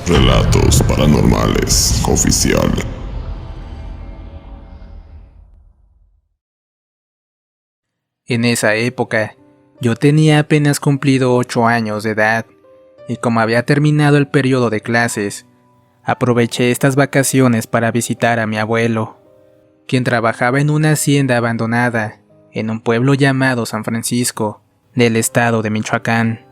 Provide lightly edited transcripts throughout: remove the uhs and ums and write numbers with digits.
Relatos Paranormales Oficial. En esa época, yo tenía apenas cumplido 8 años de edad, y como había terminado el periodo de clases, aproveché estas vacaciones para visitar a mi abuelo, quien trabajaba en una hacienda abandonada en un pueblo llamado San Francisco, del estado de Michoacán.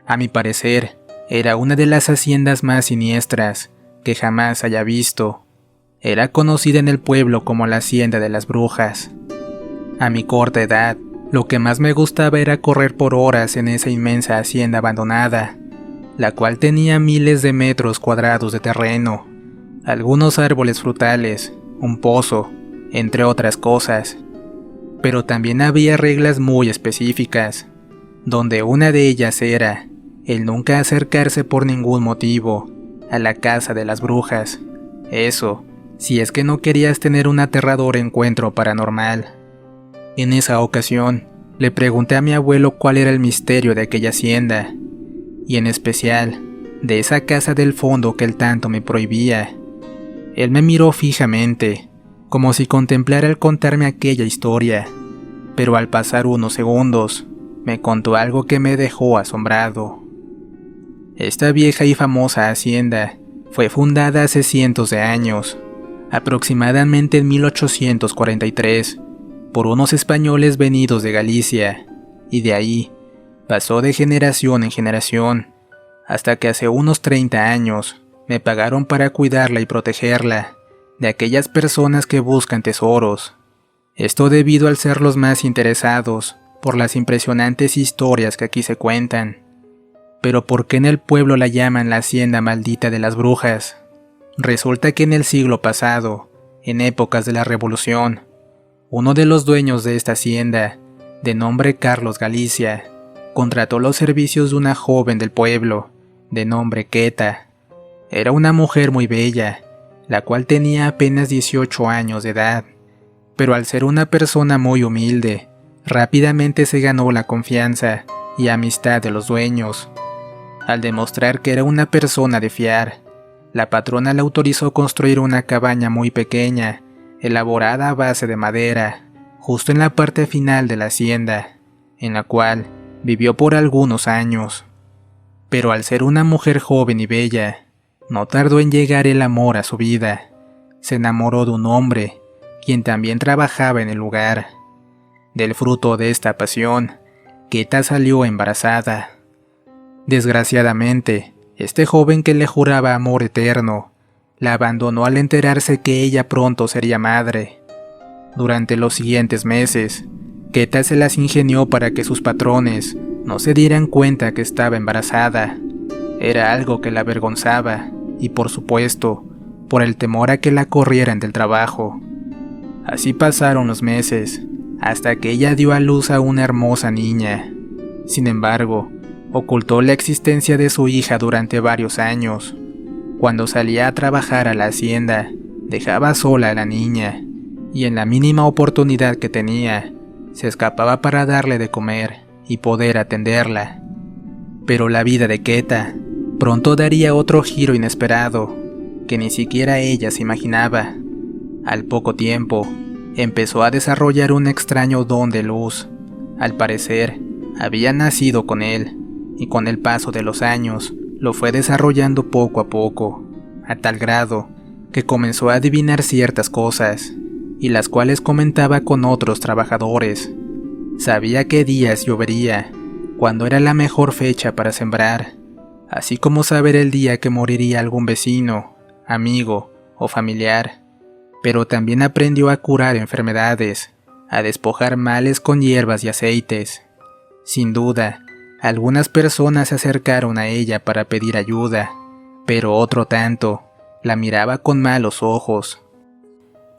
A mi parecer, era una de las haciendas más siniestras que jamás haya visto. Era conocida en el pueblo como la Hacienda de las Brujas. A mi corta edad, lo que más me gustaba era correr por horas en esa inmensa hacienda abandonada, la cual tenía miles de metros cuadrados de terreno, algunos árboles frutales, un pozo, entre otras cosas. Pero también había reglas muy específicas, donde una de ellas era el nunca acercarse por ningún motivo a la casa de las brujas. Eso, si es que no querías tener un aterrador encuentro paranormal. En esa ocasión, le pregunté a mi abuelo cuál era el misterio de aquella hacienda, y en especial, de esa casa del fondo que él tanto me prohibía. Él me miró fijamente, como si contemplara al contarme aquella historia, pero al pasar unos segundos, me contó algo que me dejó asombrado. Esta vieja y famosa hacienda fue fundada hace cientos de años, aproximadamente en 1843, por unos españoles venidos de Galicia, y de ahí pasó de generación en generación, hasta que hace unos 30 años me pagaron para cuidarla y protegerla de aquellas personas que buscan tesoros. Esto debido al ser los más interesados por las impresionantes historias que aquí se cuentan. Pero ¿por qué en el pueblo la llaman la Hacienda Maldita de las Brujas? Resulta que en el siglo pasado, en épocas de la Revolución, uno de los dueños de esta hacienda, de nombre Carlos Galicia, contrató los servicios de una joven del pueblo, de nombre Queta. Era una mujer muy bella, la cual tenía apenas 18 años de edad, pero al ser una persona muy humilde, rápidamente se ganó la confianza y amistad de los dueños. Al demostrar que era una persona de fiar, la patrona le autorizó construir una cabaña muy pequeña, elaborada a base de madera, justo en la parte final de la hacienda, en la cual vivió por algunos años. Pero al ser una mujer joven y bella, no tardó en llegar el amor a su vida. Se enamoró de un hombre, quien también trabajaba en el lugar. Del fruto de esta pasión, Queta salió embarazada. Desgraciadamente, este joven que le juraba amor eterno, la abandonó al enterarse que ella pronto sería madre. Durante los siguientes meses, Queta se las ingenió para que sus patrones no se dieran cuenta que estaba embarazada. Era algo que la avergonzaba, y por supuesto, por el temor a que la corrieran del trabajo. Así pasaron los meses, hasta que ella dio a luz a una hermosa niña. Sin embargo, ocultó la existencia de su hija durante varios años. Cuando salía a trabajar a la hacienda, dejaba sola a la niña, y en la mínima oportunidad que tenía, se escapaba para darle de comer y poder atenderla. Pero la vida de Queta pronto daría otro giro inesperado, que ni siquiera ella se imaginaba. Al poco tiempo, empezó a desarrollar un extraño don de luz. Al parecer, había nacido con él, y con el paso de los años, lo fue desarrollando poco a poco, a tal grado que comenzó a adivinar ciertas cosas, y las cuales comentaba con otros trabajadores. Sabía qué días llovería, cuándo era la mejor fecha para sembrar, así como saber el día que moriría algún vecino, amigo o familiar. Pero también aprendió a curar enfermedades, a despojar males con hierbas y aceites. Sin duda, algunas personas se acercaron a ella para pedir ayuda, pero otro tanto la miraba con malos ojos.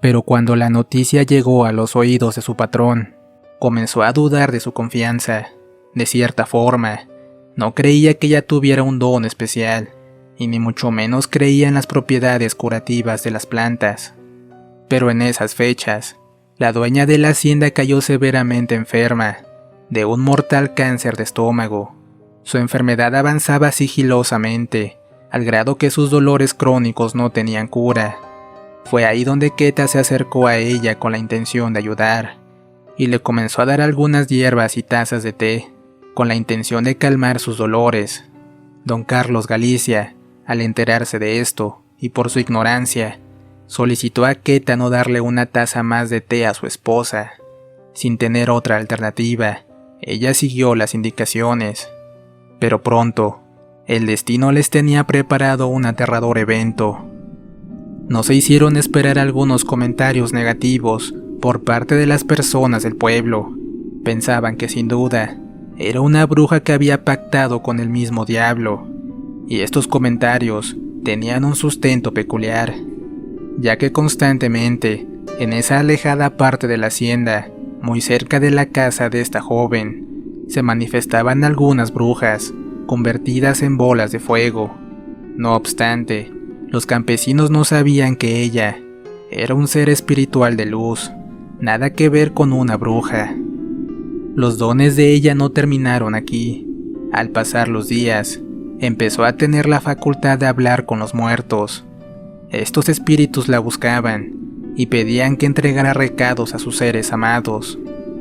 Pero cuando la noticia llegó a los oídos de su patrón, comenzó a dudar de su confianza. De cierta forma, no creía que ella tuviera un don especial, y ni mucho menos creía en las propiedades curativas de las plantas. Pero en esas fechas, la dueña de la hacienda cayó severamente enferma, de un mortal cáncer de estómago. Su enfermedad avanzaba sigilosamente, al grado que sus dolores crónicos no tenían cura. Fue ahí donde Queta se acercó a ella con la intención de ayudar, y le comenzó a dar algunas hierbas y tazas de té, con la intención de calmar sus dolores. Don Carlos Galicia, al enterarse de esto, y por su ignorancia, solicitó a Queta no darle una taza más de té a su esposa. Sin tener otra alternativa, ella siguió las indicaciones. Pero pronto, el destino les tenía preparado un aterrador evento. No se hicieron esperar algunos comentarios negativos por parte de las personas del pueblo. Pensaban que sin duda era una bruja que había pactado con el mismo diablo, y estos comentarios tenían un sustento peculiar, ya que constantemente, en esa alejada parte de la hacienda, muy cerca de la casa de esta joven, se manifestaban algunas brujas, convertidas en bolas de fuego. No obstante, los campesinos no sabían que ella era un ser espiritual de luz, nada que ver con una bruja. Los dones de ella no terminaron aquí. Al pasar los días, empezó a tener la facultad de hablar con los muertos. Estos espíritus la buscaban y pedían que entregara recados a sus seres amados.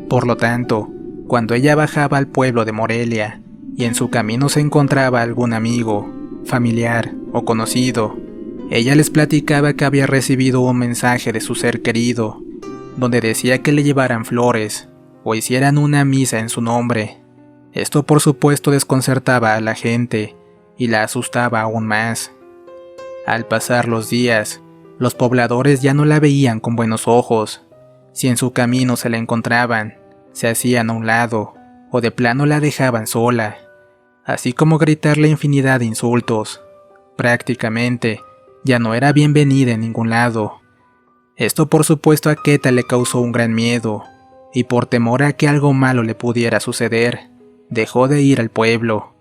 Por lo tanto, cuando ella bajaba al pueblo de Morelia y en su camino se encontraba algún amigo, familiar o conocido, ella les platicaba que había recibido un mensaje de su ser querido, donde decía que le llevaran flores o hicieran una misa en su nombre. Esto por supuesto desconcertaba a la gente y la asustaba aún más. Al pasar los días, los pobladores ya no la veían con buenos ojos. Si en su camino se la encontraban, se hacían a un lado o de plano la dejaban sola, así como gritarle infinidad de insultos. Prácticamente ya no era bienvenida en ningún lado. Esto por supuesto a Queta le causó un gran miedo, y por temor a que algo malo le pudiera suceder, dejó de ir al pueblo.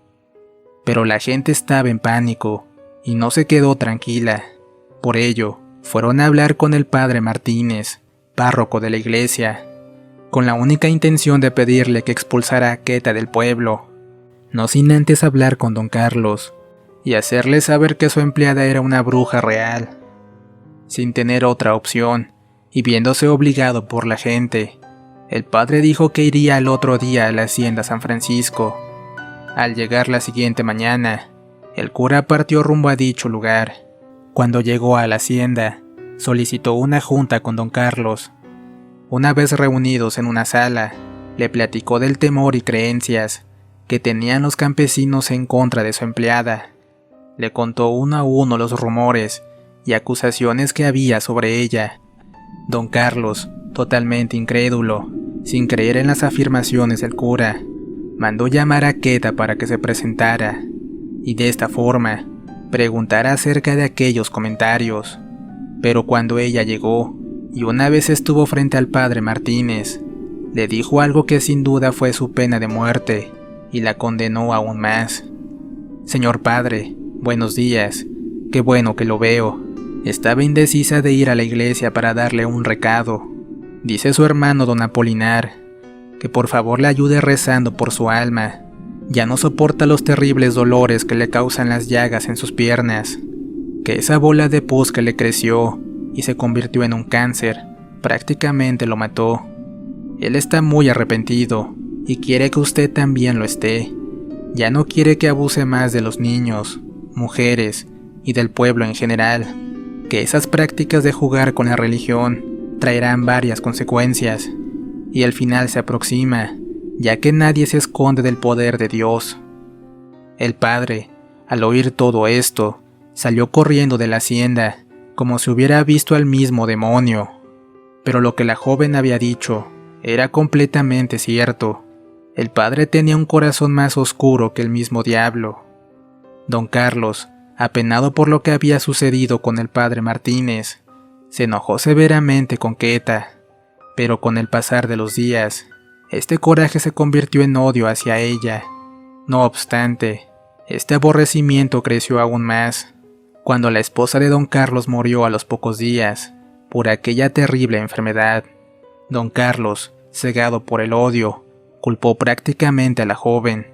Pero la gente estaba en pánico y no se quedó tranquila. Por ello, fueron a hablar con el padre Martínez, párroco de la iglesia, con la única intención de pedirle que expulsara a Queta del pueblo, no sin antes hablar con don Carlos y hacerle saber que su empleada era una bruja real. Sin tener otra opción, y viéndose obligado por la gente, el padre dijo que iría al otro día a la hacienda San Francisco. Al llegar la siguiente mañana, el cura partió rumbo a dicho lugar. Cuando llegó a la hacienda, solicitó una junta con don Carlos. Una vez reunidos en una sala, le platicó del temor y creencias que tenían los campesinos en contra de su empleada. Le contó uno a uno los rumores y acusaciones que había sobre ella. Don Carlos, totalmente incrédulo, sin creer en las afirmaciones del cura, mandó llamar a Queta para que se presentara, y de esta forma, preguntara acerca de aquellos comentarios. Pero cuando ella llegó, y una vez estuvo frente al padre Martínez, le dijo algo que sin duda fue su pena de muerte, y la condenó aún más. Señor padre, buenos días, qué bueno que lo veo. Estaba indecisa de ir a la iglesia para darle un recado. Dice su hermano don Apolinar que por favor le ayude rezando por su alma. Ya no soporta los terribles dolores que le causan las llagas en sus piernas, que esa bola de pus que le creció y se convirtió en un cáncer prácticamente lo mató. Él está muy arrepentido y quiere que usted también lo esté. Ya no quiere que abuse más de los niños, mujeres y del pueblo en general, que esas prácticas de jugar con la religión traerán varias consecuencias, y el final se aproxima, ya que nadie se esconde del poder de Dios. El padre, al oír todo esto, salió corriendo de la hacienda, como si hubiera visto al mismo demonio. Pero lo que la joven había dicho era completamente cierto. El padre tenía un corazón más oscuro que el mismo diablo. Don Carlos, apenado por lo que había sucedido con el padre Martínez, se enojó severamente con Queta, pero con el pasar de los días, este coraje se convirtió en odio hacia ella. No obstante, este aborrecimiento creció aún más cuando la esposa de don Carlos murió a los pocos días por aquella terrible enfermedad. Don Carlos, cegado por el odio, culpó prácticamente a la joven.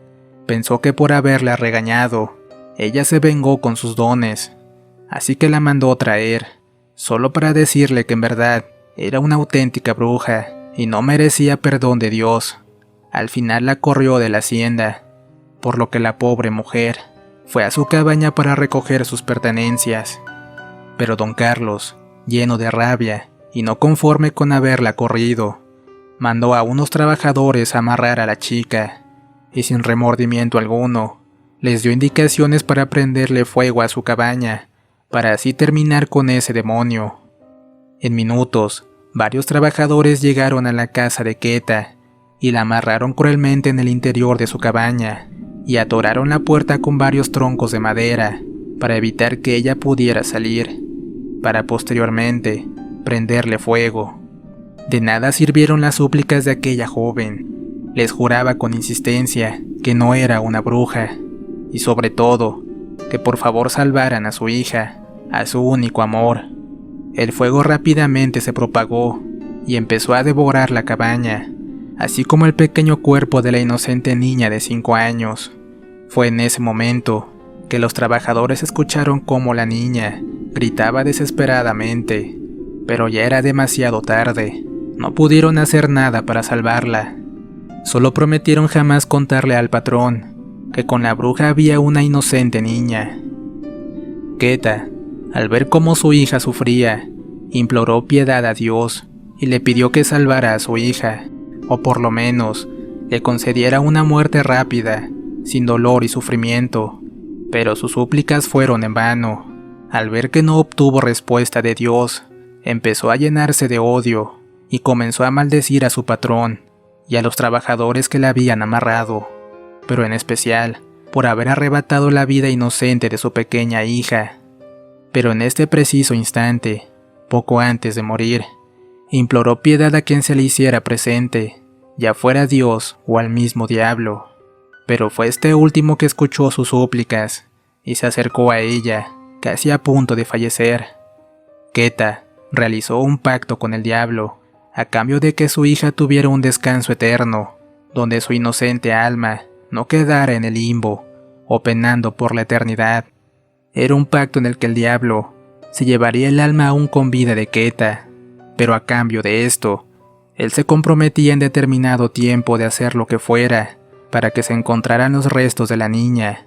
Pensó que por haberla regañado, ella se vengó con sus dones, así que la mandó traer, solo para decirle que en verdad era una auténtica bruja y no merecía perdón de Dios. Al final la corrió de la hacienda, por lo que la pobre mujer fue a su cabaña para recoger sus pertenencias. Pero don Carlos, lleno de rabia y no conforme con haberla corrido, mandó a unos trabajadores a amarrar a la chica y sin remordimiento alguno les dio indicaciones para prenderle fuego a su cabaña para así terminar con ese demonio. En minutos, varios trabajadores llegaron a la casa de Queta y la amarraron cruelmente en el interior de su cabaña y atoraron la puerta con varios troncos de madera para evitar que ella pudiera salir, para posteriormente prenderle fuego. De nada sirvieron las súplicas de aquella joven. Les juraba con insistencia que no era una bruja y sobre todo que por favor salvaran a su hija, a su único amor. El fuego rápidamente se propagó y empezó a devorar la cabaña, así como el pequeño cuerpo de la inocente niña de 5 años. Fue en ese momento que los trabajadores escucharon cómo la niña gritaba desesperadamente, pero ya era demasiado tarde. No pudieron hacer nada para salvarla. Solo prometieron jamás contarle al patrón que con la bruja había una inocente niña. Queta, al ver cómo su hija sufría, imploró piedad a Dios y le pidió que salvara a su hija, o por lo menos le concediera una muerte rápida, sin dolor y sufrimiento, pero sus súplicas fueron en vano. Al ver que no obtuvo respuesta de Dios, empezó a llenarse de odio y comenzó a maldecir a su patrón y a los trabajadores que la habían amarrado, pero en especial por haber arrebatado la vida inocente de su pequeña hija. Pero en este preciso instante, poco antes de morir, imploró piedad a quien se le hiciera presente, ya fuera Dios o al mismo diablo. Pero fue este último que escuchó sus súplicas y se acercó a ella, casi a punto de fallecer. Queta realizó un pacto con el diablo a cambio de que su hija tuviera un descanso eterno, donde su inocente alma no quedara en el limbo o penando por la eternidad. Era un pacto en el que el diablo se llevaría el alma aún con vida de Queta, pero a cambio de esto, él se comprometía en determinado tiempo de hacer lo que fuera para que se encontraran los restos de la niña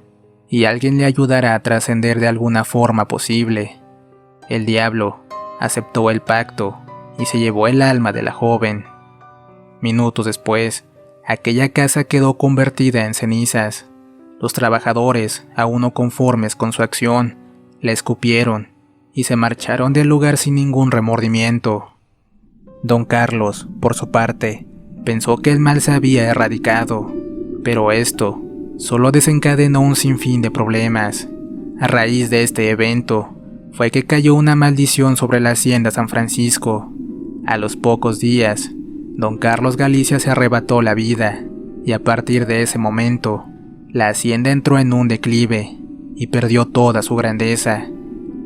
y alguien le ayudara a trascender de alguna forma posible. El diablo aceptó el pacto y se llevó el alma de la joven. Minutos después, aquella casa quedó convertida en cenizas. Los trabajadores, aún no conformes con su acción, la escupieron y se marcharon del lugar sin ningún remordimiento. Don Carlos, por su parte, pensó que el mal se había erradicado, pero esto solo desencadenó un sinfín de problemas. A raíz de este evento, fue que cayó una maldición sobre la hacienda San Francisco. A los pocos días, don Carlos Galicia se arrebató la vida, y a partir de ese momento, la hacienda entró en un declive y perdió toda su grandeza,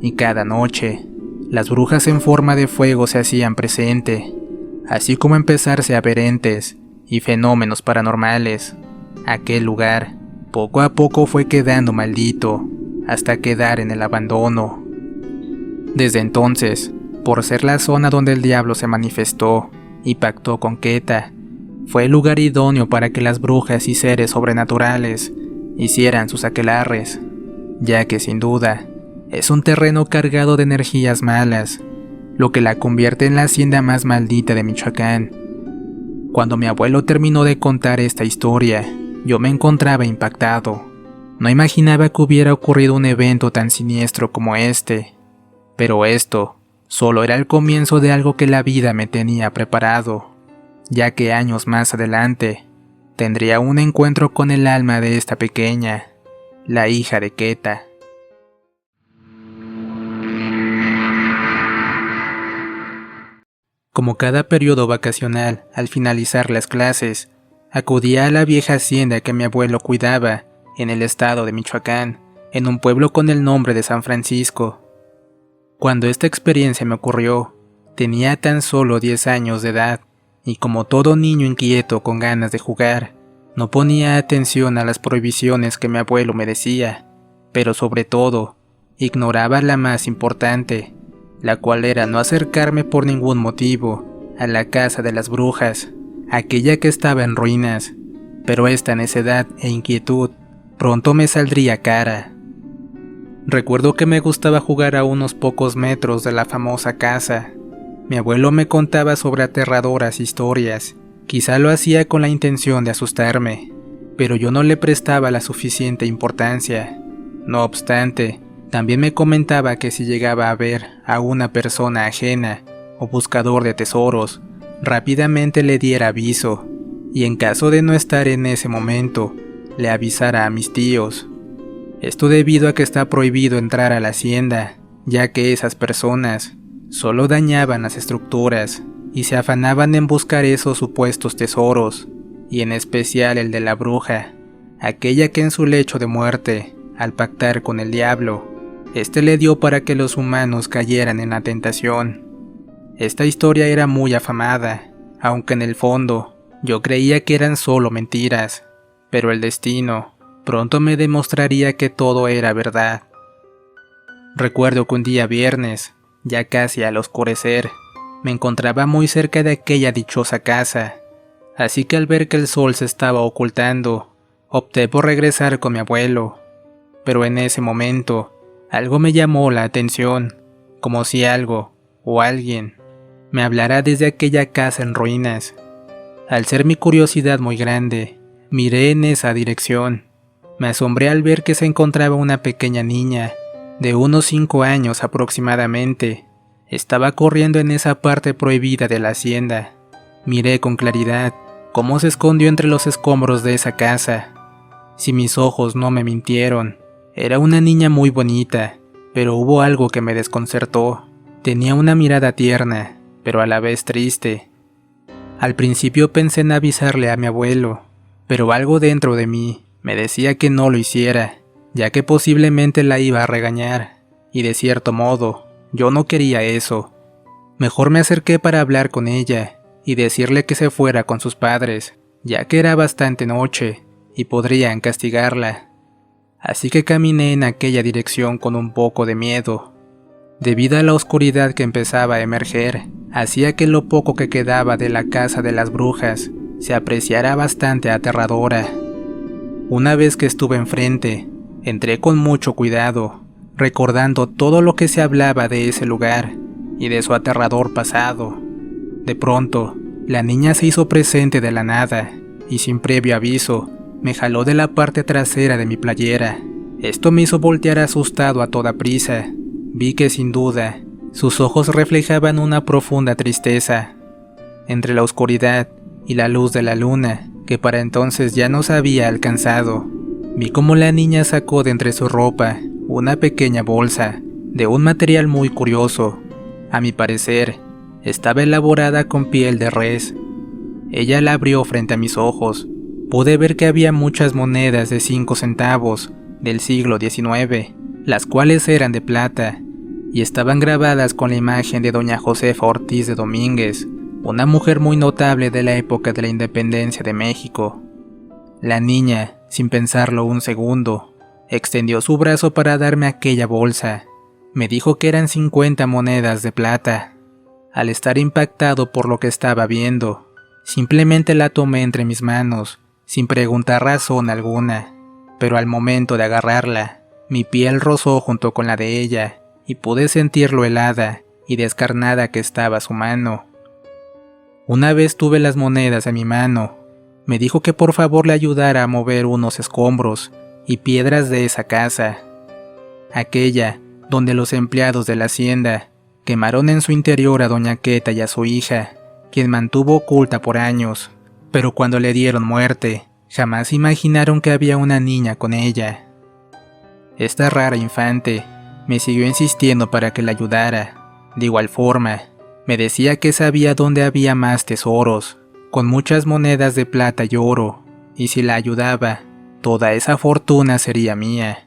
y cada noche, las brujas en forma de fuego se hacían presente, así como empezarse a ver entes y fenómenos paranormales. Aquel lugar, poco a poco fue quedando maldito, hasta quedar en el abandono. Desde entonces, por ser la zona donde el diablo se manifestó y pactó con Queta, fue el lugar idóneo para que las brujas y seres sobrenaturales hicieran sus aquelarres, ya que sin duda es un terreno cargado de energías malas, lo que la convierte en la hacienda más maldita de Michoacán. Cuando mi abuelo terminó de contar esta historia, yo me encontraba impactado. No imaginaba que hubiera ocurrido un evento tan siniestro como este, pero esto solo era el comienzo de algo que la vida me tenía preparado, ya que años más adelante tendría un encuentro con el alma de esta pequeña, la hija de Queta. Como cada periodo vacacional, al finalizar las clases, acudía a la vieja hacienda que mi abuelo cuidaba en el estado de Michoacán, en un pueblo con el nombre de San Francisco. Cuando esta experiencia me ocurrió, tenía tan solo 10 años de edad, y como todo niño inquieto con ganas de jugar, no ponía atención a las prohibiciones que mi abuelo me decía, pero sobre todo, ignoraba la más importante, la cual era no acercarme por ningún motivo a la casa de las brujas, aquella que estaba en ruinas, pero esta necedad e inquietud pronto me saldría cara. Recuerdo que me gustaba jugar a unos pocos metros de la famosa casa. Mi abuelo me contaba sobre aterradoras historias, quizá lo hacía con la intención de asustarme, pero yo no le prestaba la suficiente importancia. No obstante, también me comentaba que si llegaba a ver a una persona ajena o buscador de tesoros, rápidamente le diera aviso, y en caso de no estar en ese momento, le avisara a mis tíos. Esto debido a que está prohibido entrar a la hacienda, ya que esas personas solo dañaban las estructuras y se afanaban en buscar esos supuestos tesoros, y en especial el de la bruja, aquella que en su lecho de muerte, al pactar con el diablo, este le dio para que los humanos cayeran en la tentación. Esta historia era muy afamada, aunque en el fondo yo creía que eran solo mentiras, pero el destino pronto me demostraría que todo era verdad. Recuerdo que un día viernes, ya casi al oscurecer, me encontraba muy cerca de aquella dichosa casa, así que al ver que el sol se estaba ocultando, opté por regresar con mi abuelo. Pero en ese momento, algo me llamó la atención, como si algo o alguien me hablara desde aquella casa en ruinas. Al ser mi curiosidad muy grande, miré en esa dirección. Me asombré al ver que se encontraba una pequeña niña, de unos 5 años aproximadamente. Estaba corriendo en esa parte prohibida de la hacienda. Miré con claridad cómo se escondió entre los escombros de esa casa. Si mis ojos no me mintieron, era una niña muy bonita, pero hubo algo que me desconcertó. Tenía una mirada tierna, pero a la vez triste. Al principio pensé en avisarle a mi abuelo, pero algo dentro de mí me decía que no lo hiciera, ya que posiblemente la iba a regañar, y de cierto modo, yo no quería eso. Mejor me acerqué para hablar con ella, y decirle que se fuera con sus padres, ya que era bastante noche, y podrían castigarla. Así que caminé en aquella dirección con un poco de miedo. Debido a la oscuridad que empezaba a emerger, hacía que lo poco que quedaba de la casa de las brujas se apreciara bastante aterradora. Una vez que estuve enfrente, entré con mucho cuidado, recordando todo lo que se hablaba de ese lugar y de su aterrador pasado. De pronto, la niña se hizo presente de la nada y sin previo aviso, me jaló de la parte trasera de mi playera. Esto me hizo voltear asustado a toda prisa. Vi que sin duda, sus ojos reflejaban una profunda tristeza. Entre la oscuridad y la luz de la luna, que para entonces ya nos había alcanzado, vi cómo la niña sacó de entre su ropa una pequeña bolsa de un material muy curioso. A mi parecer, estaba elaborada con piel de res. Ella la abrió frente a mis ojos. Pude ver que había muchas monedas de 5 centavos del siglo XIX, las cuales eran de plata, y estaban grabadas con la imagen de doña Josefa Ortiz de Domínguez, una mujer muy notable de la época de la independencia de México. La niña, sin pensarlo un segundo, extendió su brazo para darme aquella bolsa. Me dijo que eran 50 monedas de plata. Al estar impactado por lo que estaba viendo, simplemente la tomé entre mis manos, sin preguntar razón alguna, pero al momento de agarrarla, mi piel rozó junto con la de ella, y pude sentir lo helada y descarnada que estaba su mano. Una vez tuve las monedas en mi mano, me dijo que por favor le ayudara a mover unos escombros y piedras de esa casa, aquella donde los empleados de la hacienda quemaron en su interior a doña Queta y a su hija, quien mantuvo oculta por años, pero cuando le dieron muerte, jamás imaginaron que había una niña con ella. Esta rara infante me siguió insistiendo para que la ayudara. De igual forma, me decía que sabía dónde había más tesoros, con muchas monedas de plata y oro, y si la ayudaba, toda esa fortuna sería mía.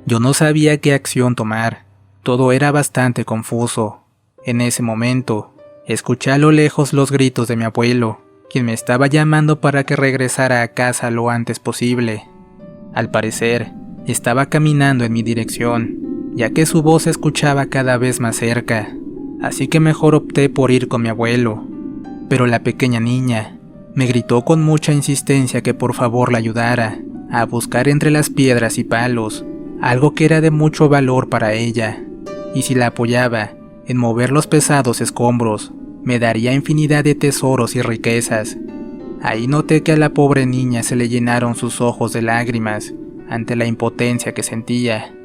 Yo no sabía qué acción tomar, todo era bastante confuso. En ese momento, escuché a lo lejos los gritos de mi abuelo, quien me estaba llamando para que regresara a casa lo antes posible. Al parecer, Estaba caminando en mi dirección, ya que su voz se escuchaba cada vez más cerca, así que mejor opté por ir con mi abuelo. Pero la pequeña niña me gritó con mucha insistencia que por favor la ayudara a buscar entre las piedras y palos algo que era de mucho valor para ella, y si la apoyaba en mover los pesados escombros, me daría infinidad de tesoros y riquezas. Ahí noté que a la pobre niña se le llenaron sus ojos de lágrimas ante la impotencia que sentía.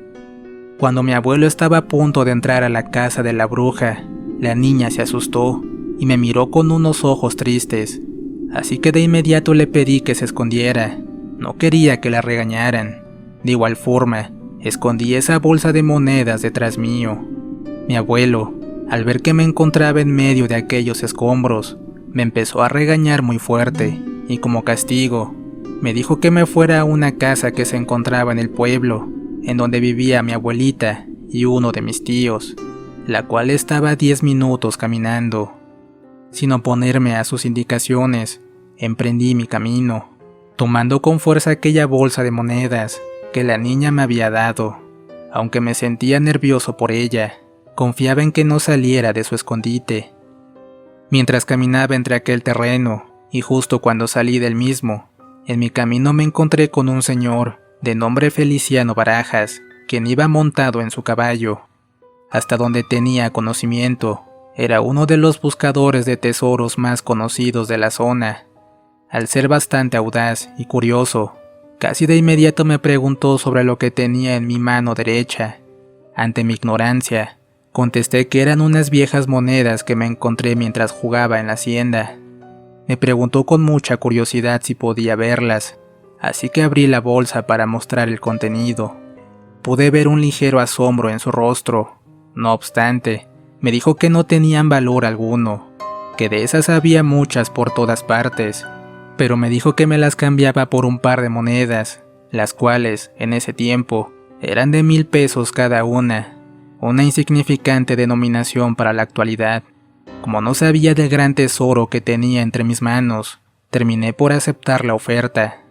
Cuando mi abuelo estaba a punto de entrar a la casa de la bruja, la niña se asustó y me miró con unos ojos tristes, así que de inmediato le pedí que se escondiera. No quería que la regañaran. De igual forma, escondí esa bolsa de monedas detrás mío. Mi abuelo, al ver que me encontraba en medio de aquellos escombros, me empezó a regañar muy fuerte, y como castigo, me dijo que me fuera a una casa que se encontraba en el pueblo, en donde vivía mi abuelita y uno de mis tíos, la cual estaba a 10 minutos caminando. Sin oponerme a sus indicaciones, emprendí mi camino, tomando con fuerza aquella bolsa de monedas que la niña me había dado. Aunque me sentía nervioso por ella, confiaba en que no saliera de su escondite. Mientras caminaba entre aquel terreno, y justo cuando salí del mismo, en mi camino me encontré con un señor de nombre Feliciano Barajas, quien iba montado en su caballo. Hasta donde tenía conocimiento, era uno de los buscadores de tesoros más conocidos de la zona. Al ser bastante audaz y curioso, casi de inmediato me preguntó sobre lo que tenía en mi mano derecha. Ante mi ignorancia, contesté que eran unas viejas monedas que me encontré mientras jugaba en la hacienda. Me preguntó con mucha curiosidad si podía verlas, así que abrí la bolsa para mostrar el contenido. Pude ver un ligero asombro en su rostro. No obstante, me dijo que no tenían valor alguno, que de esas había muchas por todas partes, pero me dijo que me las cambiaba por un par de monedas, las cuales, en ese tiempo, eran de 1000 pesos cada una insignificante denominación para la actualidad. Como no sabía del gran tesoro que tenía entre mis manos, terminé por aceptar la oferta.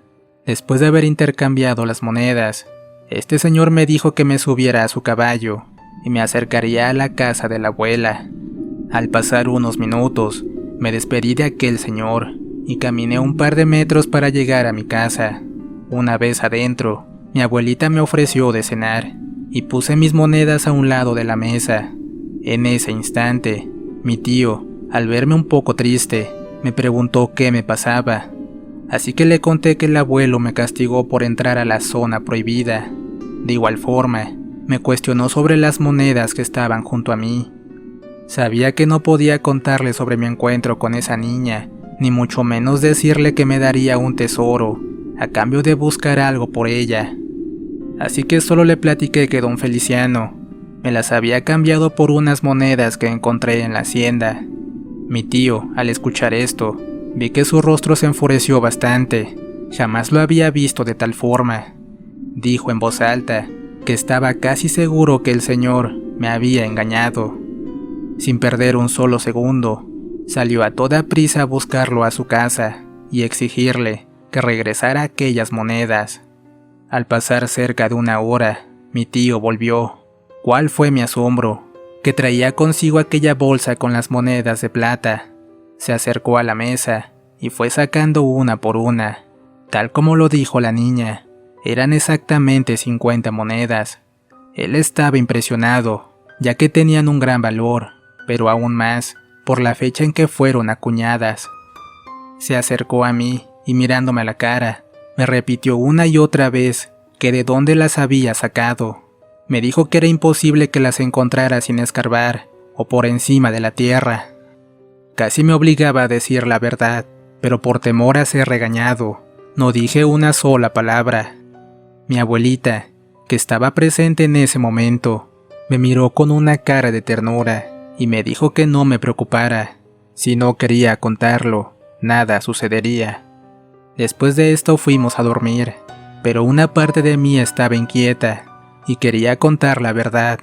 Después de haber intercambiado las monedas, este señor me dijo que me subiera a su caballo y me acercaría a la casa de la abuela. Al pasar unos minutos, me despedí de aquel señor y caminé un par de metros para llegar a mi casa. Una vez adentro, mi abuelita me ofreció de cenar y puse mis monedas a un lado de la mesa. En ese instante, mi tío, al verme un poco triste, me preguntó qué me pasaba. Así que le conté que el abuelo me castigó por entrar a la zona prohibida. De igual forma, me cuestionó sobre las monedas que estaban junto a mí. Sabía que no podía contarle sobre mi encuentro con esa niña, ni mucho menos decirle que me daría un tesoro, a cambio de buscar algo por ella. Así que solo le platiqué que don Feliciano me las había cambiado por unas monedas que encontré en la hacienda. Mi tío, al escuchar esto, vi que su rostro se enfureció bastante. Jamás lo había visto de tal forma. Dijo en voz alta que estaba casi seguro que el señor me había engañado. Sin perder un solo segundo, salió a toda prisa a buscarlo a su casa y exigirle que regresara aquellas monedas. Al pasar cerca de 1 hora, mi tío volvió. ¿Cuál fue mi asombro? Que traía consigo aquella bolsa con las monedas de plata. Se acercó a la mesa y fue sacando una por una. Tal como lo dijo la niña, eran exactamente 50 monedas. Él estaba impresionado, ya que tenían un gran valor, pero aún más por la fecha en que fueron acuñadas. Se acercó a mí y mirándome a la cara, me repitió una y otra vez que de dónde las había sacado. Me dijo que era imposible que las encontrara sin escarbar o por encima de la tierra. Casi me obligaba a decir la verdad, pero por temor a ser regañado, no dije una sola palabra. Mi abuelita, que estaba presente en ese momento, me miró con una cara de ternura y me dijo que no me preocupara. Si no quería contarlo, nada sucedería. Después de esto fuimos a dormir, pero una parte de mí estaba inquieta y quería contar la verdad.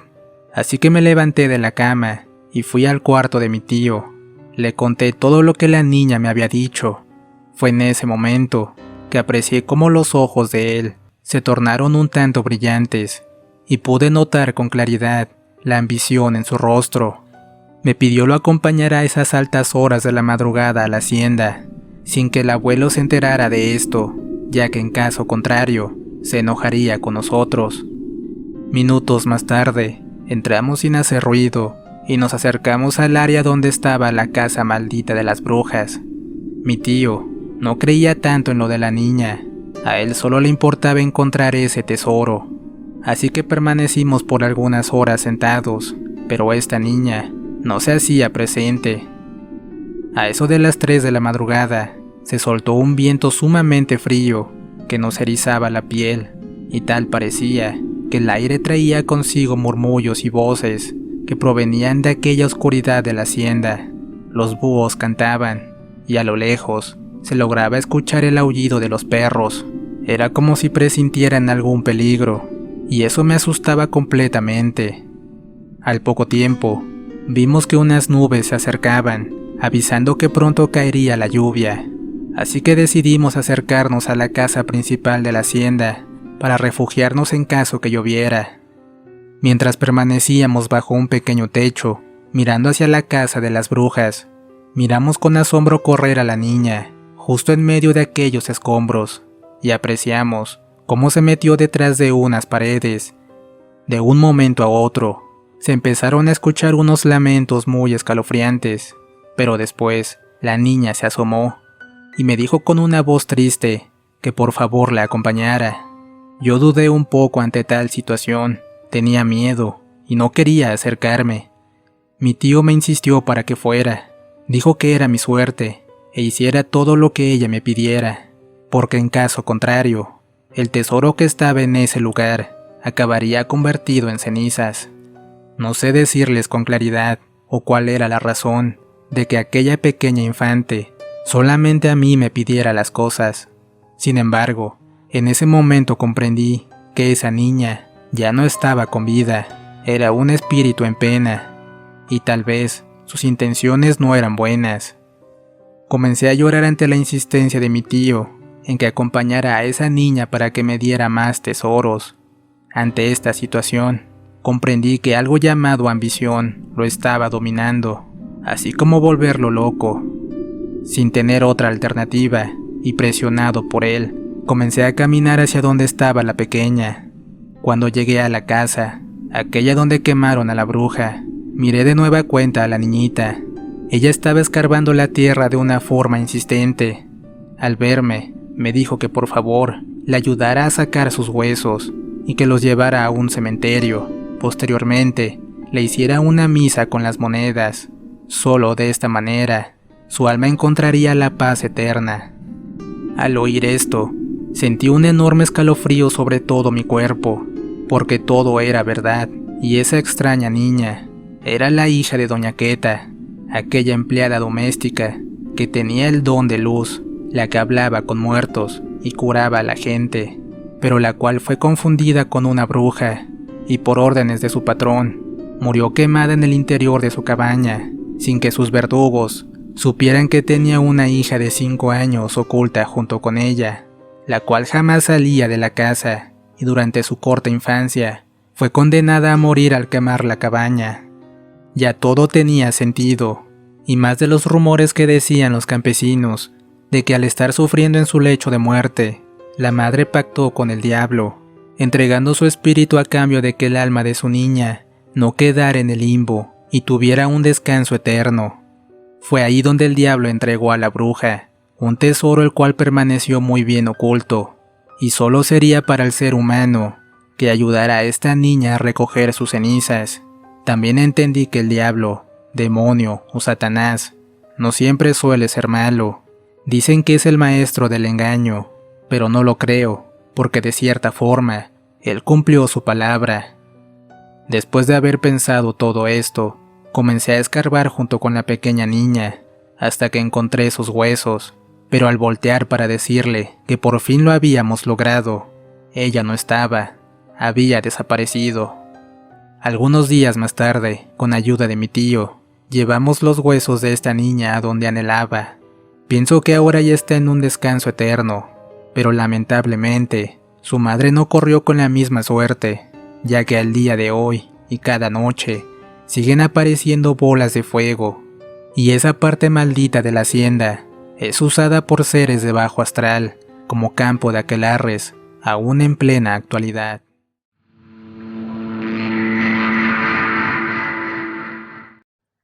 Así que me levanté de la cama y fui al cuarto de mi tío. Le conté todo lo que la niña me había dicho. Fue en ese momento que aprecié cómo los ojos de él se tornaron un tanto brillantes, y pude notar con claridad la ambición en su rostro. Me pidió lo acompañara a esas altas horas de la madrugada a la hacienda, sin que el abuelo se enterara de esto, ya que en caso contrario, se enojaría con nosotros. Minutos más tarde, entramos sin hacer ruido, y nos acercamos al área donde estaba la casa maldita de las brujas. Mi tío no creía tanto en lo de la niña, a él solo le importaba encontrar ese tesoro, así que permanecimos por algunas horas sentados, pero esta niña no se hacía presente. A eso de las 3 de la madrugada, se soltó un viento sumamente frío que nos erizaba la piel, y tal parecía que el aire traía consigo murmullos y voces que provenían de aquella oscuridad de la hacienda. Los búhos cantaban, y a lo lejos se lograba escuchar el aullido de los perros. Era como si presintieran algún peligro, y eso me asustaba completamente. Al poco tiempo, vimos que unas nubes se acercaban, avisando que pronto caería la lluvia, así que decidimos acercarnos a la casa principal de la hacienda para refugiarnos en caso que lloviera. Mientras permanecíamos bajo un pequeño techo, mirando hacia la casa de las brujas, miramos con asombro correr a la niña, justo en medio de aquellos escombros, y apreciamos cómo se metió detrás de unas paredes. De un momento a otro, se empezaron a escuchar unos lamentos muy escalofriantes, pero después la niña se asomó y me dijo con una voz triste que por favor la acompañara. Yo dudé un poco ante tal situación, tenía miedo y no quería acercarme. Mi tío me insistió para que fuera, dijo que era mi suerte e hiciera todo lo que ella me pidiera, porque en caso contrario, el tesoro que estaba en ese lugar acabaría convertido en cenizas. No sé decirles con claridad o cuál era la razón de que aquella pequeña infante solamente a mí me pidiera las cosas. Sin embargo, en ese momento comprendí que esa niña ya no estaba con vida, era un espíritu en pena, y tal vez sus intenciones no eran buenas. Comencé a llorar ante la insistencia de mi tío en que acompañara a esa niña para que me diera más tesoros. Ante esta situación, comprendí que algo llamado ambición lo estaba dominando, así como volverlo loco. Sin tener otra alternativa, y presionado por él, comencé a caminar hacia donde estaba la pequeña. Cuando llegué a la casa, aquella donde quemaron a la bruja, miré de nueva cuenta a la niñita. Ella estaba escarbando la tierra de una forma insistente. Al verme, me dijo que por favor le ayudara a sacar sus huesos y que los llevara a un cementerio. Posteriormente, le hiciera una misa con las monedas. Solo de esta manera, su alma encontraría la paz eterna. Al oír esto, sentí un enorme escalofrío sobre todo mi cuerpo, porque todo era verdad, y esa extraña niña era la hija de Doña Queta, aquella empleada doméstica que tenía el don de luz, la que hablaba con muertos y curaba a la gente, pero la cual fue confundida con una bruja, y por órdenes de su patrón, murió quemada en el interior de su cabaña, sin que sus verdugos supieran que tenía una hija de 5 años oculta junto con ella, la cual jamás salía de la casa, y durante su corta infancia fue condenada a morir al quemar la cabaña. Ya todo tenía sentido, y más de los rumores que decían los campesinos, de que al estar sufriendo en su lecho de muerte, la madre pactó con el diablo, entregando su espíritu a cambio de que el alma de su niña no quedara en el limbo y tuviera un descanso eterno. Fue ahí donde el diablo entregó a la bruja un tesoro el cual permaneció muy bien oculto, y solo sería para el ser humano que ayudara a esta niña a recoger sus cenizas. También entendí que el diablo, demonio o Satanás no siempre suele ser malo. Dicen que es el maestro del engaño, pero no lo creo, porque de cierta forma, él cumplió su palabra. Después de haber pensado todo esto, comencé a escarbar junto con la pequeña niña, hasta que encontré sus huesos, pero al voltear para decirle que por fin lo habíamos logrado, ella no estaba, había desaparecido. Algunos días más tarde, con ayuda de mi tío, llevamos los huesos de esta niña a donde anhelaba. Pienso que ahora ya está en un descanso eterno, pero lamentablemente, Su madre no corrió con la misma suerte, ya que al día de hoy y cada noche siguen apareciendo bolas de fuego, y esa parte maldita de la hacienda es usada por seres de bajo astral como campo de aquelarres, aún en plena actualidad.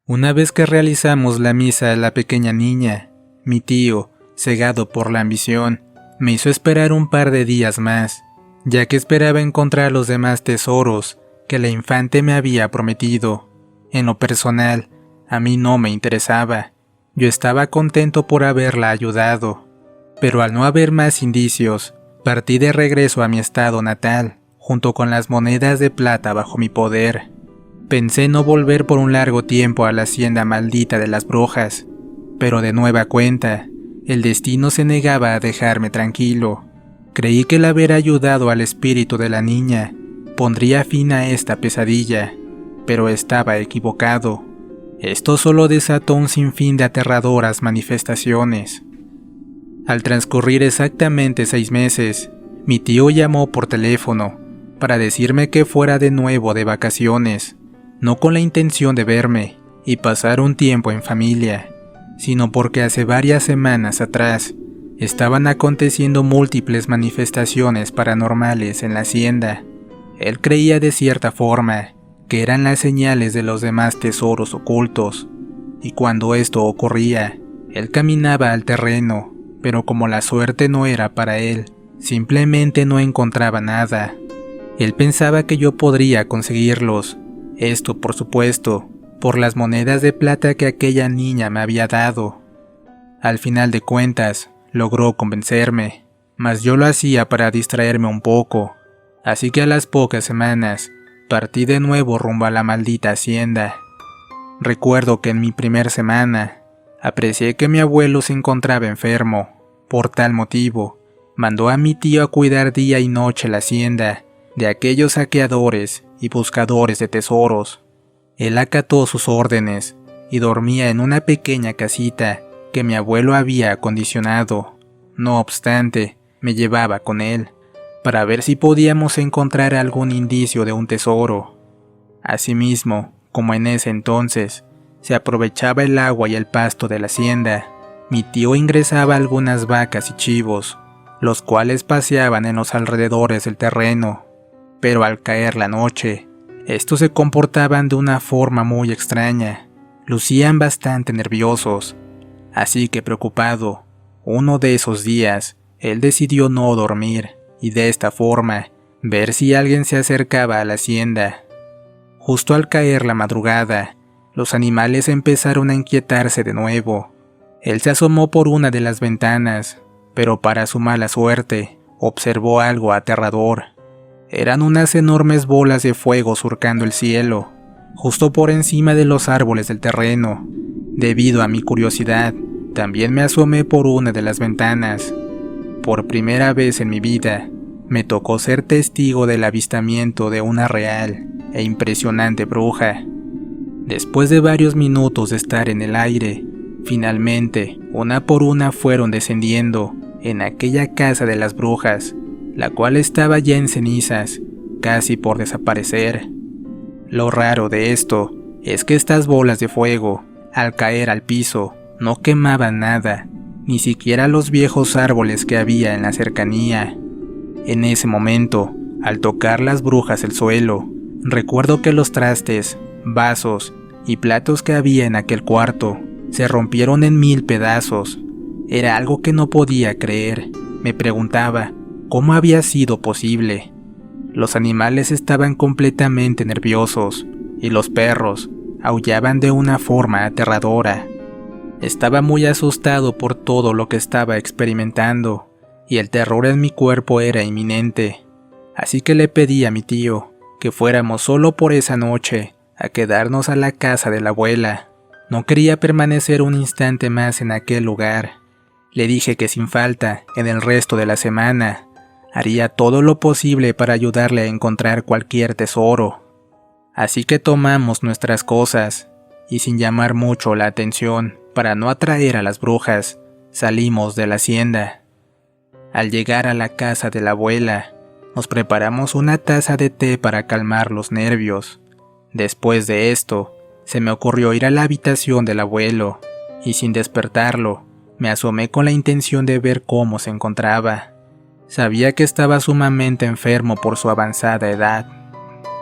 Una vez que realizamos la misa de la pequeña niña, mi tío, cegado por la ambición, me hizo esperar un par de días más, ya que esperaba encontrar los demás tesoros que la infante me había prometido. En lo personal, a mí no me interesaba. Yo estaba contento por haberla ayudado, pero al no haber más indicios, partí de regreso a mi estado natal, junto con las monedas de plata bajo mi poder. Pensé no volver por un largo tiempo a la hacienda maldita de las brujas, pero de nueva cuenta, el destino se negaba a dejarme tranquilo. Creí que el haber ayudado al espíritu de la niña pondría fin a esta pesadilla, pero estaba equivocado. Esto solo desató un sinfín de aterradoras manifestaciones. Al transcurrir exactamente 6 meses, mi tío llamó por teléfono para decirme que fuera de nuevo de vacaciones, no con la intención de verme y pasar un tiempo en familia, sino porque hace varias semanas atrás estaban aconteciendo múltiples manifestaciones paranormales en la hacienda. Él creía de cierta forma que eran las señales de los demás tesoros ocultos, y cuando esto ocurría, él caminaba al terreno, pero como la suerte no era para él, simplemente no encontraba nada. Él pensaba que yo podría conseguirlos, esto por supuesto, por las monedas de plata que aquella niña me había dado. Al final de cuentas, logró convencerme, mas yo lo hacía para distraerme un poco, así que a las pocas semanas, partí de nuevo rumbo a la maldita hacienda. Recuerdo que en mi primer semana, aprecié que mi abuelo se encontraba enfermo. Por tal motivo, mandó a mi tío a cuidar día y noche la hacienda de aquellos saqueadores y buscadores de tesoros. Él acató sus órdenes y dormía en una pequeña casita que mi abuelo había acondicionado. No obstante, me llevaba con él para ver si podíamos encontrar algún indicio de un tesoro. Asimismo, como en ese entonces, se aprovechaba el agua y el pasto de la hacienda, mi tío ingresaba algunas vacas y chivos, los cuales paseaban en los alrededores del terreno. Pero al caer la noche, estos se comportaban de una forma muy extraña, lucían bastante nerviosos, así que preocupado, uno de esos días, él decidió no dormir y de esta forma ver si alguien se acercaba a la hacienda. Justo al caer la madrugada, los animales empezaron a inquietarse de nuevo. Él se asomó por una de las ventanas, pero para su mala suerte, observó algo aterrador. Eran unas enormes bolas de fuego surcando el cielo, justo por encima de los árboles del terreno. Debido a mi curiosidad, también me asomé por una de las ventanas. Por primera vez en mi vida, me tocó ser testigo del avistamiento de una real e impresionante bruja. Después de varios minutos de estar en el aire, finalmente, una por una fueron descendiendo en aquella casa de las brujas, la cual estaba ya en cenizas, casi por desaparecer. Lo raro de esto es que estas bolas de fuego, al caer al piso, no quemaban nada, ni siquiera los viejos árboles que había en la cercanía. En ese momento, al tocar las brujas el suelo, recuerdo que los trastes, vasos y platos que había en aquel cuarto se rompieron en 1000 pedazos. Era algo que no podía creer. Me preguntaba cómo había sido posible. Los animales estaban completamente nerviosos y los perros aullaban de una forma aterradora. Estaba muy asustado por todo lo que estaba experimentando y el terror en mi cuerpo era inminente. Así que le pedí a mi tío que fuéramos solo por esa noche a quedarnos a la casa de la abuela. No quería permanecer un instante más en aquel lugar. Le dije que sin falta, en el resto de la semana, haría todo lo posible para ayudarle a encontrar cualquier tesoro. Así que tomamos nuestras cosas, y sin llamar mucho la atención, para no atraer a las brujas, salimos de la hacienda. Al llegar a la casa de la abuela, Nos preparamos una taza de té para calmar los nervios. Después de esto, se me ocurrió ir a la habitación del abuelo, y sin despertarlo, me asomé con la intención de ver cómo se encontraba. Sabía que estaba sumamente enfermo por su avanzada edad.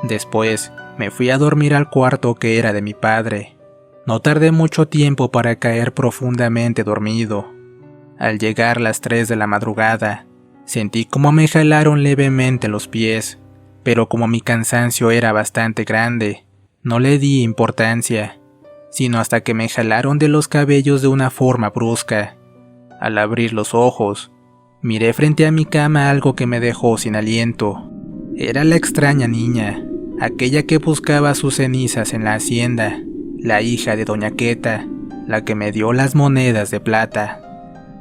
Después, me fui a dormir al cuarto que era de mi padre. No tardé mucho tiempo para caer profundamente dormido. Al llegar las 3 de la madrugada, sentí como me jalaron levemente los pies, pero como mi cansancio era bastante grande, no le di importancia, sino hasta que me jalaron de los cabellos de una forma brusca. Al abrir los ojos, miré frente a mi cama algo que me dejó sin aliento. Era la extraña niña, aquella que buscaba sus cenizas en la hacienda, la hija de doña Queta, la que me dio las monedas de plata.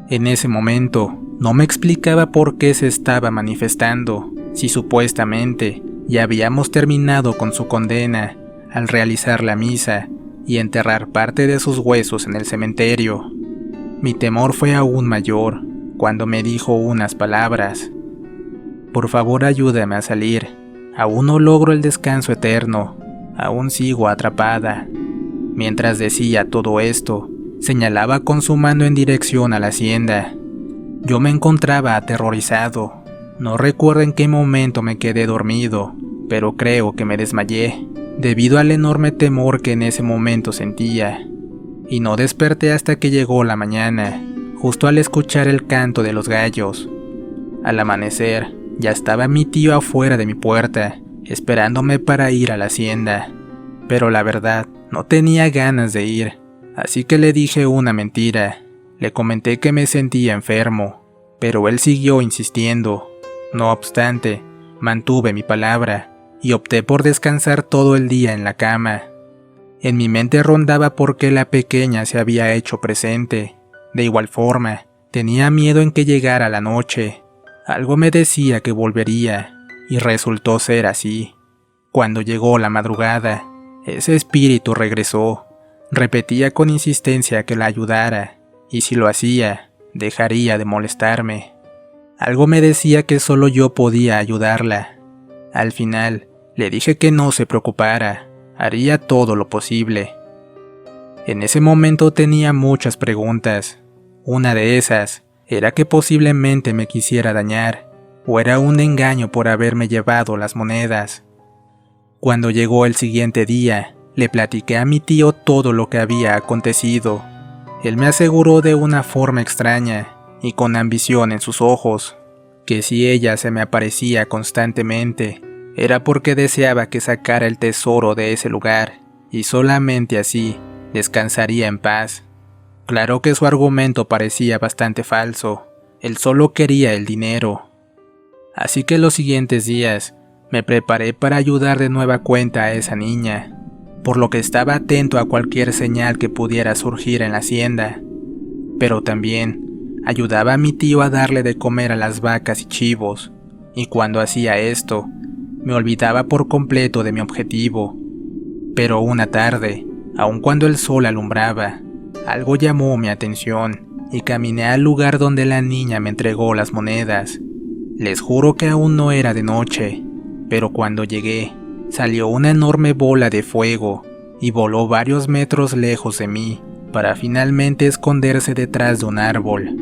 En ese momento, no me explicaba por qué se estaba manifestando, si supuestamente ya habíamos terminado con su condena al realizar la misa y enterrar parte de sus huesos en el cementerio. Mi temor fue aún mayor cuando me dijo unas palabras. Por favor, ayúdame a salir. Aún no logro el descanso eterno. Aún sigo atrapada. Mientras decía todo esto, señalaba con su mano en dirección a la hacienda. Yo me encontraba aterrorizado. No recuerdo en qué momento me quedé dormido, pero creo que me desmayé, debido al enorme temor que en ese momento sentía. Y no desperté hasta que llegó la mañana, justo al escuchar el canto de los gallos. Al amanecer, ya estaba mi tío afuera de mi puerta, esperándome para ir a la hacienda. Pero la verdad, no tenía ganas de ir, así que le dije una mentira. Le comenté que me sentía enfermo, pero él siguió insistiendo. No obstante, mantuve mi palabra y opté por descansar todo el día en la cama. En mi mente rondaba por qué la pequeña se había hecho presente. De igual forma, tenía miedo en que llegara la noche. Algo me decía que volvería, y resultó ser así. Cuando llegó la madrugada, ese espíritu regresó. Repetía con insistencia que la ayudara, y si lo hacía, dejaría de molestarme. Algo me decía que solo yo podía ayudarla. Al final, le dije que no se preocupara, haría todo lo posible. En ese momento tenía muchas preguntas. Una de esas era que posiblemente me quisiera dañar, o era un engaño por haberme llevado las monedas. Cuando llegó el siguiente día, le platiqué a mi tío todo lo que había acontecido. Él me aseguró de una forma extraña, y con ambición en sus ojos, que si ella se me aparecía constantemente, era porque deseaba que sacara el tesoro de ese lugar, y solamente así descansaría en paz. Claro que su argumento parecía bastante falso, él solo quería el dinero. Así que los siguientes días, me preparé para ayudar de nueva cuenta a esa niña, por lo que estaba atento a cualquier señal que pudiera surgir en la hacienda. Pero también ayudaba a mi tío a darle de comer a las vacas y chivos, y cuando hacía esto, me olvidaba por completo de mi objetivo. Pero una tarde, aun cuando el sol alumbraba, algo llamó mi atención, y caminé al lugar donde la niña me entregó las monedas. Les juro que aún no era de noche, pero cuando llegué, salió una enorme bola de fuego y voló varios metros lejos de mí, para finalmente esconderse detrás de un árbol.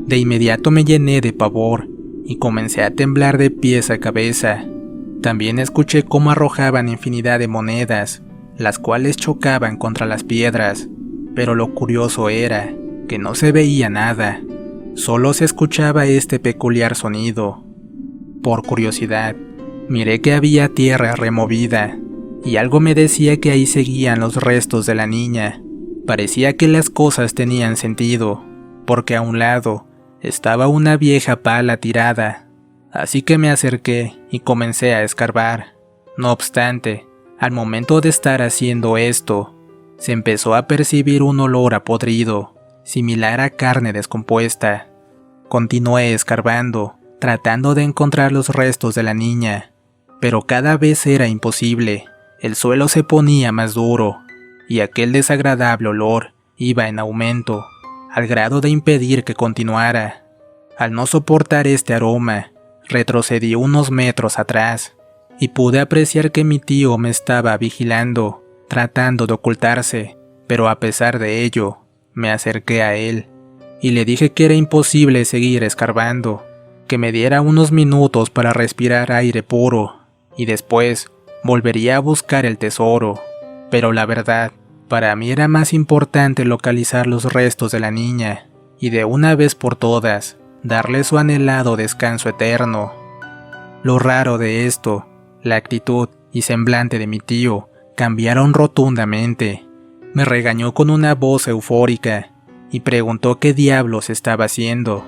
De inmediato me llené de pavor y comencé a temblar de pies a cabeza. También escuché cómo arrojaban infinidad de monedas, las cuales chocaban contra las piedras, pero lo curioso era que no se veía nada, solo se escuchaba este peculiar sonido. Por curiosidad, miré que había tierra removida, y algo me decía que ahí seguían los restos de la niña. Parecía que las cosas tenían sentido, porque a un lado estaba una vieja pala tirada, así que me acerqué y comencé a escarbar. No obstante, al momento de estar haciendo esto, se empezó a percibir un olor a podrido, similar a carne descompuesta. Continué escarbando, tratando de encontrar los restos de la niña, pero cada vez era imposible. El suelo se ponía más duro, y aquel desagradable olor iba en aumento, al grado de impedir que continuara. Al no soportar este aroma, Retrocedí unos metros atrás y pude apreciar que mi tío me estaba vigilando, tratando de ocultarse, pero a pesar de ello, me acerqué a él y le dije que era imposible seguir escarbando, que me diera unos minutos para respirar aire puro y después volvería a buscar el tesoro. Pero la verdad, para mí era más importante localizar los restos de la niña y de una vez por todas darle su anhelado descanso eterno. Lo raro de esto, la actitud y semblante de mi tío cambiaron rotundamente. Me regañó con una voz eufórica y preguntó qué diablos estaba haciendo.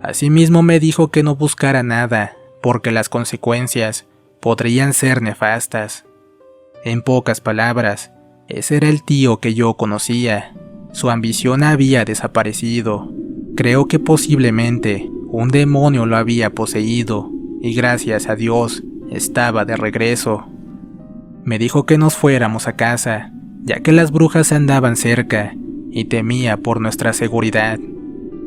Asimismo me dijo que no buscara nada, porque las consecuencias podrían ser nefastas. En pocas palabras, ese era el tío que yo conocía. Su ambición había desaparecido. Creo que posiblemente un demonio lo había poseído, y gracias a Dios estaba de regreso. Me dijo que nos fuéramos a casa, ya que las brujas andaban cerca y temía por nuestra seguridad,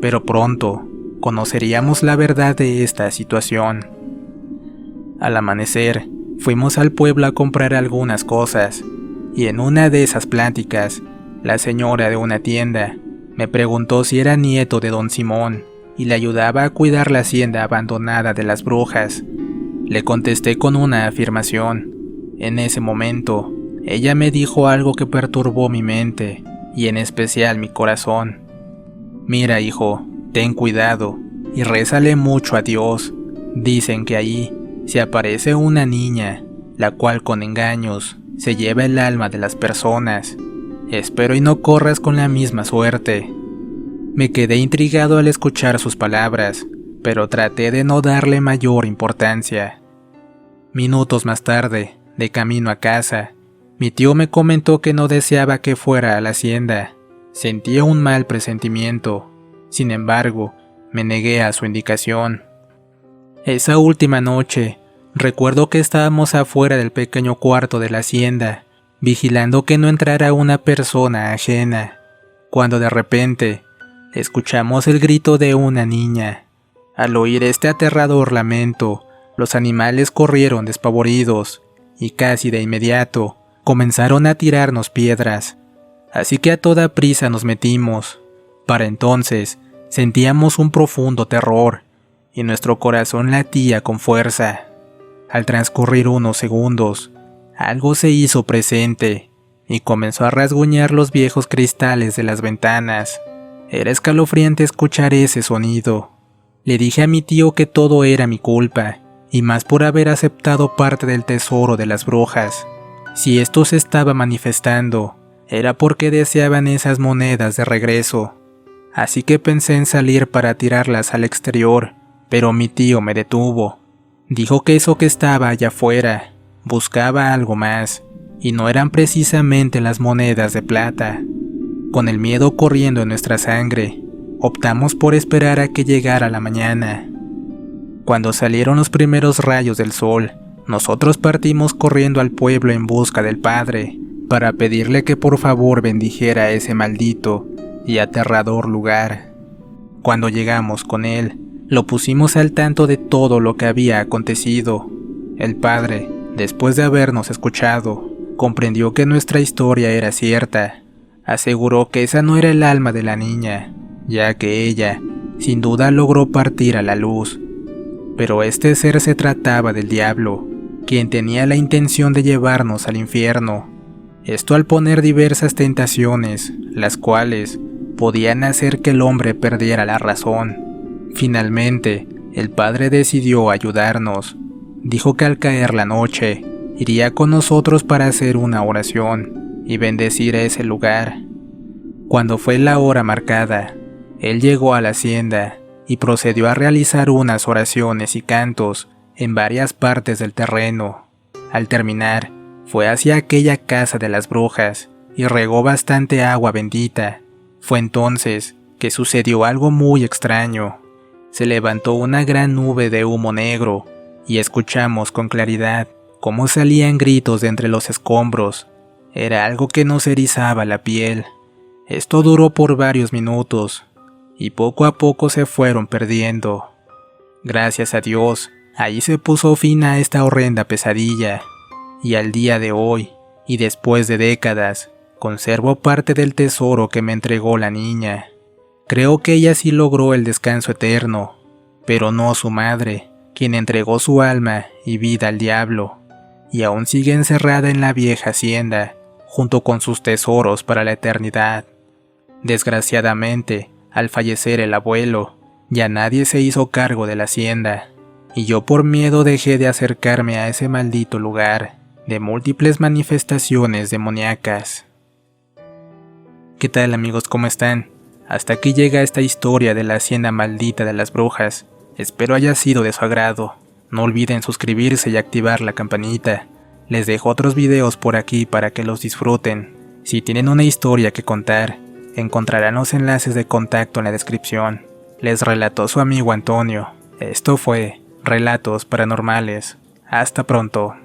pero pronto conoceríamos la verdad de esta situación. Al amanecer, fuimos al pueblo a comprar algunas cosas, y en una de esas pláticas, la señora de una tienda me preguntó si era nieto de don Simón y le ayudaba a cuidar la hacienda abandonada de las brujas. Le contesté con una afirmación. En ese momento, ella me dijo algo que perturbó mi mente, y en especial mi corazón. Mira, hijo, ten cuidado y rézale mucho a Dios. Dicen que ahí se aparece una niña, la cual con engaños se lleva el alma de las personas. Espero y no corras con la misma suerte. Me quedé intrigado al escuchar sus palabras, pero traté de no darle mayor importancia. Minutos más tarde, de camino a casa, mi tío me comentó que no deseaba que fuera a la hacienda. Sentía un mal presentimiento. Sin embargo, me negué a su indicación. Esa última noche, recuerdo que estábamos afuera del pequeño cuarto de la hacienda, vigilando que no entrara una persona ajena, cuando de repente escuchamos el grito de una niña. Al oír este aterrador lamento, los animales corrieron despavoridos y casi de inmediato comenzaron a tirarnos piedras, así que a toda prisa nos metimos. Para entonces sentíamos un profundo terror y nuestro corazón latía con fuerza. Al transcurrir unos segundos, algo se hizo presente y comenzó a rasguñar los viejos cristales de las ventanas. Era escalofriante escuchar ese sonido. Le dije a mi tío que todo era mi culpa, y más por haber aceptado parte del tesoro de las brujas. Si esto se estaba manifestando, era porque deseaban esas monedas de regreso. Así que pensé en salir para tirarlas al exterior, pero mi tío me detuvo. Dijo que eso que estaba allá afuera buscaba algo más, y no eran precisamente las monedas de plata. Con el miedo corriendo en nuestra sangre, optamos por esperar a que llegara la mañana. Cuando salieron los primeros rayos del sol, nosotros partimos corriendo al pueblo en busca del padre, para pedirle que por favor bendijera ese maldito y aterrador lugar. Cuando llegamos con él, lo pusimos al tanto de todo lo que había acontecido. El padre, después de habernos escuchado, comprendió que nuestra historia era cierta. Aseguró que esa no era el alma de la niña, ya que ella, sin duda, logró partir a la luz. Pero este ser se trataba del diablo, quien tenía la intención de llevarnos al infierno. Esto al poner diversas tentaciones, las cuales podían hacer que el hombre perdiera la razón. Finalmente, el padre decidió ayudarnos. Dijo que al caer la noche, iría con nosotros para hacer una oración y bendecir ese lugar. Cuando fue la hora marcada, él llegó a la hacienda y procedió a realizar unas oraciones y cantos en varias partes del terreno. Al terminar, fue hacia aquella casa de las brujas y regó bastante agua bendita. Fue entonces que sucedió algo muy extraño. Se levantó una gran nube de humo negro y escuchamos con claridad cómo salían gritos de entre los escombros. Era algo que nos erizaba la piel. Esto duró por varios minutos y poco a poco se fueron perdiendo. Gracias a Dios, Ahí se puso fin a esta horrenda pesadilla, y al día de hoy, y después de décadas, conservo parte del tesoro que me entregó la niña. Creo que ella sí logró el descanso eterno, pero no su madre, quien entregó su alma y vida al diablo, y aún sigue encerrada en la vieja hacienda, junto con sus tesoros para la eternidad. Desgraciadamente, al fallecer el abuelo, ya nadie se hizo cargo de la hacienda, y yo por miedo dejé de acercarme a ese maldito lugar de múltiples manifestaciones demoníacas. ¿Qué tal, amigos? ¿Cómo están? Hasta aquí llega esta historia de la hacienda maldita de las brujas. Espero haya sido de su agrado. No olviden suscribirse y activar la campanita. Les dejo otros videos por aquí para que los disfruten. Si tienen una historia que contar, encontrarán los enlaces de contacto en la descripción. Les relató su amigo Antonio. Esto fue Relatos Paranormales. Hasta pronto.